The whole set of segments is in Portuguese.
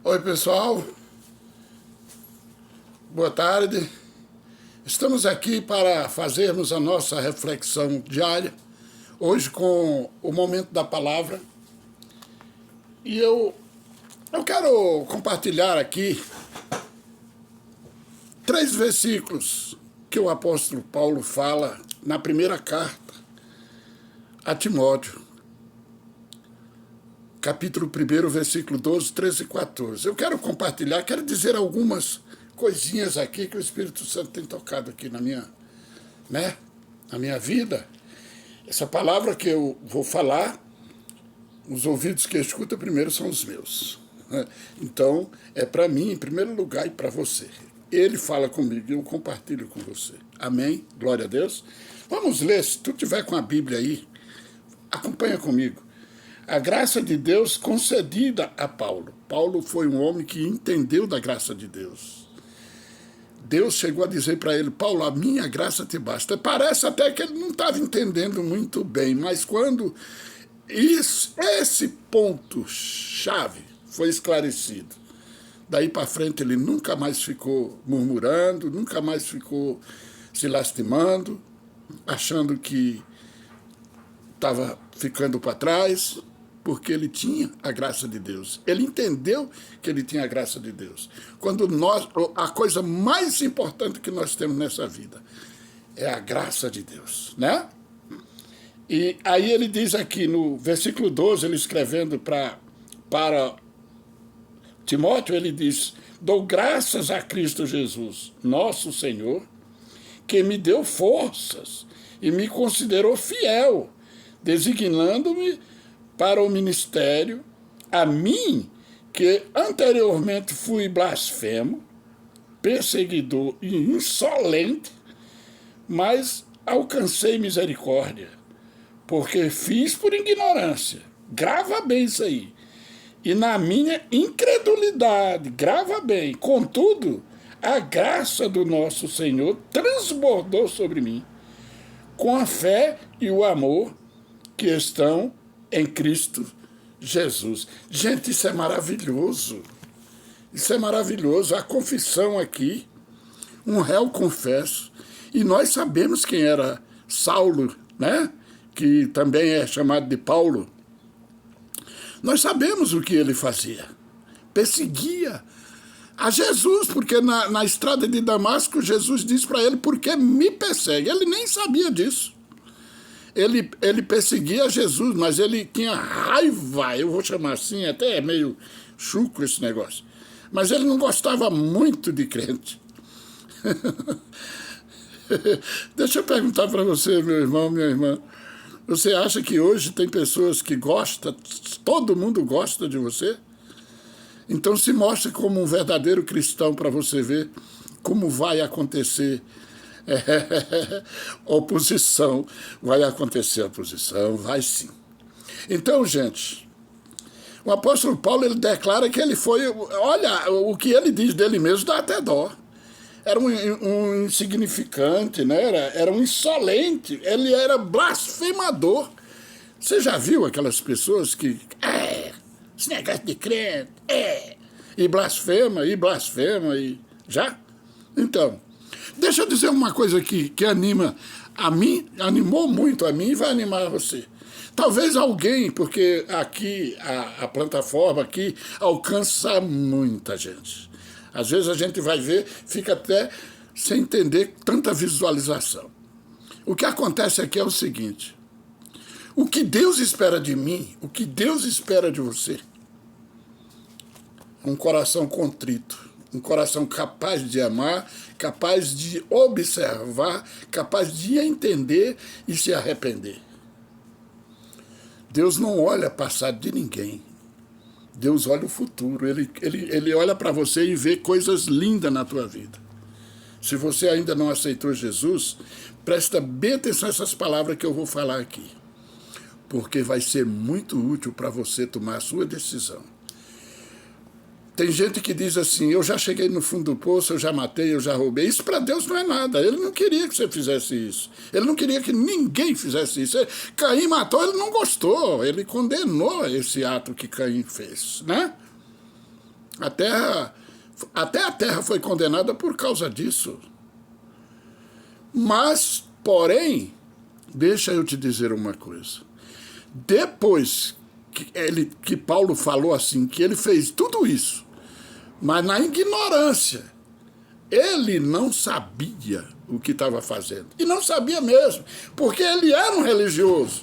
Oi, pessoal. Boa tarde. Estamos aqui para fazermos a nossa reflexão diária, hoje com o momento da palavra. E eu quero compartilhar aqui 3 versículos que o apóstolo Paulo fala na primeira carta a Timóteo. Capítulo 1, versículo 12, 13 e 14. Eu quero compartilhar, quero dizer algumas coisinhas aqui que o Espírito Santo tem tocado aqui na minha vida. Essa palavra que eu vou falar, os ouvidos que escutam primeiro são os meus. Então, é para mim, em primeiro lugar, e para você. Ele fala comigo e eu compartilho com você. Amém? Glória a Deus. Vamos ler, se tu tiver com a Bíblia aí, acompanha comigo. A graça de Deus concedida a Paulo. Paulo foi um homem que entendeu da graça de Deus. Deus chegou a dizer para ele: Paulo, a minha graça te basta. Parece até que ele não estava entendendo muito bem, mas quando esse ponto-chave foi esclarecido, daí para frente ele nunca mais ficou murmurando, nunca mais ficou se lastimando, achando que estava ficando para trás, porque ele tinha a graça de Deus. Ele entendeu que ele tinha a graça de Deus. Quando a coisa mais importante que nós temos nessa vida é a graça de Deus, né? E aí ele diz aqui no versículo 12, ele escrevendo para Timóteo, ele diz: dou graças a Cristo Jesus, nosso Senhor, que me deu forças e me considerou fiel, designando-me para o ministério, a mim, que anteriormente fui blasfemo, perseguidor e insolente, mas alcancei misericórdia, porque fiz por ignorância. Grava bem isso aí. E na minha incredulidade, grava bem, contudo, a graça do nosso Senhor transbordou sobre mim, com a fé e o amor que estão em Cristo Jesus. Gente, isso é maravilhoso. Isso é maravilhoso. A confissão aqui, um réu confesso. E nós sabemos quem era Saulo, né? Que também é chamado de Paulo. Nós sabemos o que ele fazia. Perseguia a Jesus, porque na estrada de Damasco, Jesus disse para ele: por que me persegue? Ele nem sabia disso. Ele perseguia Jesus, mas ele tinha raiva, eu vou chamar assim, até é meio chucro esse negócio. Mas ele não gostava muito de crente. Deixa eu perguntar para você, meu irmão, minha irmã. Você acha que hoje tem pessoas que gostam, todo mundo gosta de você? Então se mostre como um verdadeiro cristão para você ver como vai acontecer oposição. Vai acontecer oposição, vai sim. Então, gente, o apóstolo Paulo, ele declara que ele foi, olha, o que ele diz dele mesmo dá até dó. Era um insignificante, né? Era um insolente, ele era blasfemador. Você já viu aquelas pessoas que, esse negócio de crente, e blasfema, e já? Então, deixa eu dizer uma coisa aqui que anima a mim, animou muito a mim e vai animar você. Talvez alguém, porque aqui, a plataforma aqui alcança muita gente. Às vezes a gente vai ver, fica até sem entender tanta visualização. O que acontece aqui é o seguinte: o que Deus espera de mim, o que Deus espera de você, um coração contrito, um coração capaz de amar, capaz de observar, capaz de entender e se arrepender. Deus não olha passado de ninguém. Deus olha o futuro. Ele olha para você e vê coisas lindas na tua vida. Se você ainda não aceitou Jesus, presta bem atenção a essas palavras que eu vou falar aqui, porque vai ser muito útil para você tomar a sua decisão. Tem gente que diz assim: eu já cheguei no fundo do poço, eu já matei, eu já roubei. Isso para Deus não é nada. Ele não queria que você fizesse isso. Ele não queria que ninguém fizesse isso. Caim matou, ele não gostou. Ele condenou esse ato que Caim fez, né? Até a terra foi condenada por causa disso. Mas, porém, deixa eu te dizer uma coisa. Depois que Paulo falou assim, que ele fez tudo isso, mas na ignorância, ele não sabia o que estava fazendo. E não sabia mesmo, porque ele era um religioso.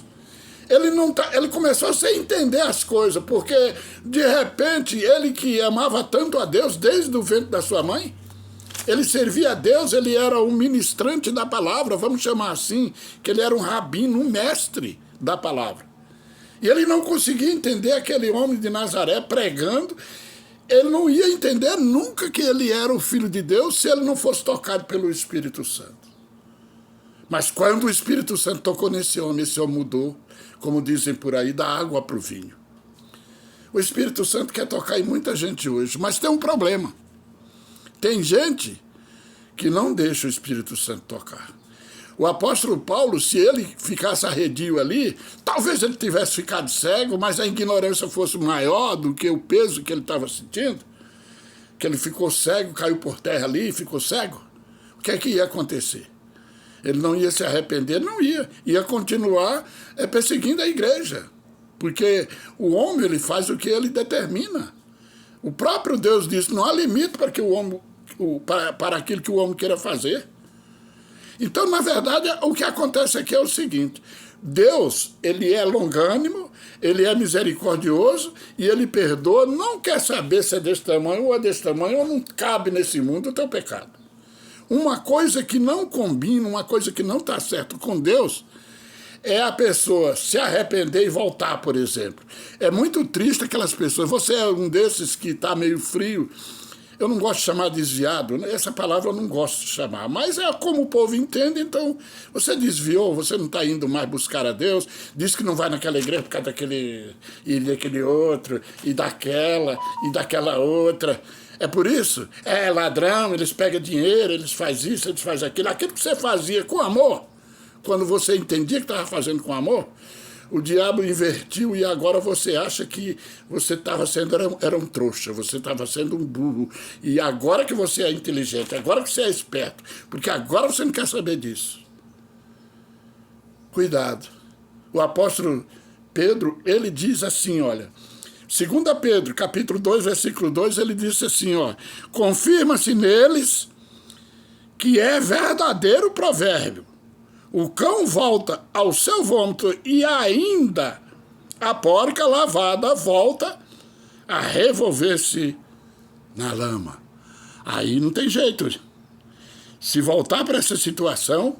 Ele começou a sem entender as coisas, porque, de repente, ele que amava tanto a Deus desde o ventre da sua mãe, ele servia a Deus, ele era um ministrante da palavra, vamos chamar assim, que ele era um rabino, um mestre da palavra. E ele não conseguia entender aquele homem de Nazaré pregando. Ele não ia entender nunca que ele era o Filho de Deus se ele não fosse tocado pelo Espírito Santo. Mas quando o Espírito Santo tocou nesse homem, esse homem mudou, como dizem por aí, da água para o vinho. O Espírito Santo quer tocar em muita gente hoje, mas tem um problema. Tem gente que não deixa o Espírito Santo tocar. O apóstolo Paulo, se ele ficasse arredio ali, talvez ele tivesse ficado cego, mas a ignorância fosse maior do que o peso que ele estava sentindo, que ele ficou cego, caiu por terra ali e ficou cego. O que é que ia acontecer? Ele não ia se arrepender? Não ia. Ia continuar perseguindo a igreja. Porque o homem ele faz o que ele determina. O próprio Deus disse, não há limite para, para aquilo que o homem queira fazer. Então, na verdade, o que acontece aqui é o seguinte. Deus, ele é longânimo, ele é misericordioso e ele perdoa, não quer saber se é desse tamanho ou é desse tamanho, ou não cabe nesse mundo o teu pecado. Uma coisa que não combina, uma coisa que não está certo com Deus, é a pessoa se arrepender e voltar, por exemplo. É muito triste aquelas pessoas. Você é um desses que está meio frio. Eu não gosto de chamar desviado, essa palavra eu não gosto de chamar, mas é como o povo entende, então você desviou, você não está indo mais buscar a Deus, diz que não vai naquela igreja por causa daquele e daquele outro, e daquela outra. É por isso, é ladrão, eles pegam dinheiro, eles fazem isso, eles fazem aquilo. Aquilo que você fazia com amor, quando você entendia que estava fazendo com amor, o diabo invertiu e agora você acha que você estava sendo, era um trouxa, você estava sendo um burro. E agora que você é inteligente, agora que você é esperto, porque agora você não quer saber disso. Cuidado. O apóstolo Pedro, ele diz assim, olha, 2 Pedro, capítulo 2, versículo 2, ele disse assim, ó, confirma-se neles que é verdadeiro provérbio. O cão volta ao seu vômito e ainda a porca lavada volta a revolver-se na lama. Aí não tem jeito. Se voltar para essa situação,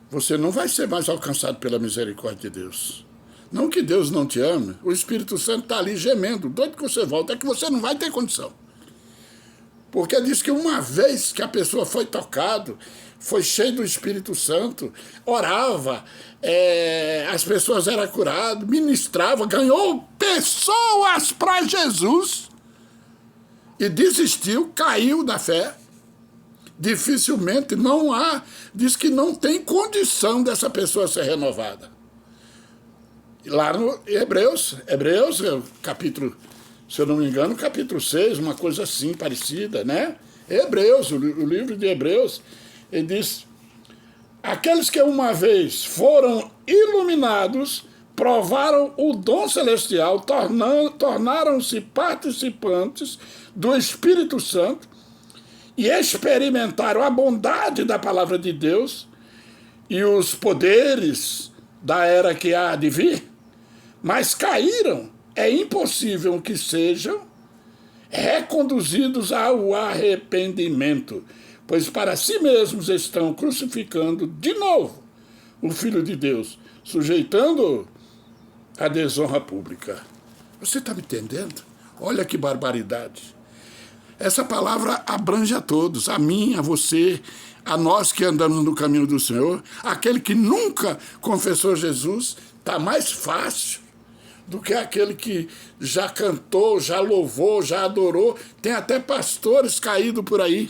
você não vai ser mais alcançado pela misericórdia de Deus. Não que Deus não te ame, o Espírito Santo está ali gemendo, doido que você volta, é que você não vai ter condição. Porque diz que uma vez que a pessoa foi tocado, foi cheio do Espírito Santo, orava, as pessoas eram curadas, ministrava, ganhou pessoas para Jesus e desistiu, caiu da fé. Dificilmente não há, diz que não tem condição dessa pessoa ser renovada. Lá no Hebreus, capítulo, se eu não me engano, capítulo 6, uma coisa assim, parecida, né? Hebreus, o livro de Hebreus, ele diz, aqueles que uma vez foram iluminados, provaram o dom celestial, tornaram-se participantes do Espírito Santo e experimentaram a bondade da palavra de Deus e os poderes da era que há de vir, mas caíram. É impossível que sejam reconduzidos ao arrependimento, pois para si mesmos estão crucificando de novo o Filho de Deus, sujeitando-o à desonra pública. Você está me entendendo? Olha que barbaridade. Essa palavra abrange a todos, a mim, a você, a nós que andamos no caminho do Senhor. Aquele que nunca confessou Jesus, está mais fácil do que aquele que já cantou, já louvou, já adorou. Tem até pastores caídos por aí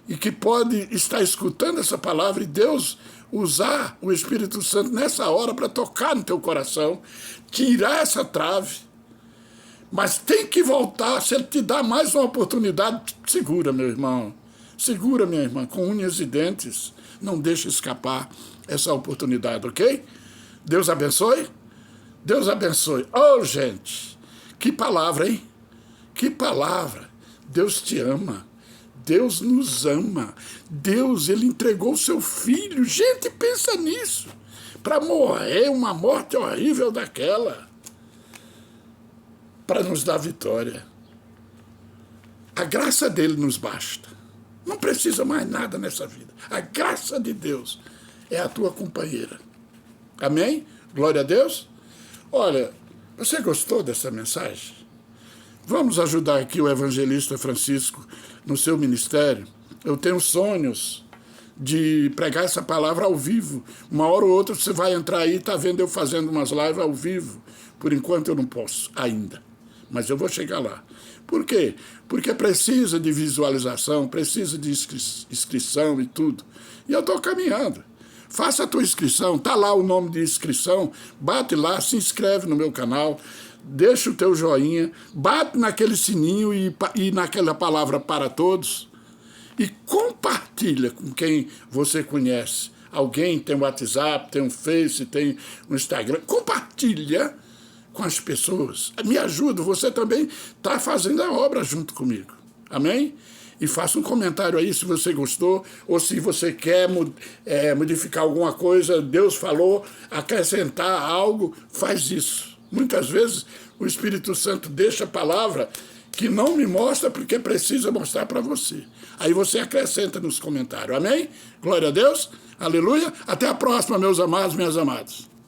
e que pode estar escutando essa palavra e Deus usar o Espírito Santo nessa hora para tocar no teu coração, tirar essa trave, Mas tem que voltar. Se ele te dá mais uma oportunidade, segura, meu irmão. Segura, minha irmã, com unhas e dentes. Não deixe escapar essa oportunidade, ok? Deus abençoe. Deus abençoe. Oh, gente, que palavra, hein? Que palavra. Deus te ama. Deus nos ama. Deus, ele entregou o seu filho. Gente, pensa nisso. Para morrer uma morte horrível daquela. Para nos dar vitória. A graça dele nos basta. Não precisa mais nada nessa vida. A graça de Deus é a tua companheira. Amém? Glória a Deus. Olha, você gostou dessa mensagem? Vamos ajudar aqui o evangelista Francisco no seu ministério. Eu tenho sonhos de pregar essa palavra ao vivo. Uma hora ou outra você vai entrar aí e está vendo eu fazendo umas lives ao vivo. Por enquanto eu não posso ainda. Mas eu vou chegar lá. Por quê? Porque precisa de visualização, precisa de inscrição e tudo. E eu estou caminhando. Faça a tua inscrição, está lá o nome de inscrição, bate lá, se inscreve no meu canal, deixa o teu joinha, bate naquele sininho e naquela palavra para todos e compartilha com quem você conhece. Alguém tem um WhatsApp, tem um Face, tem um Instagram, compartilha com as pessoas. Me ajuda, você também está fazendo a obra junto comigo. Amém? E faça um comentário aí se você gostou, ou se você quer modificar alguma coisa, Deus falou, acrescentar algo, faz isso. Muitas vezes o Espírito Santo deixa a palavra que não me mostra porque precisa mostrar para você. Aí você acrescenta nos comentários. Amém? Glória a Deus. Aleluia. Até a próxima, meus amados, minhas amadas.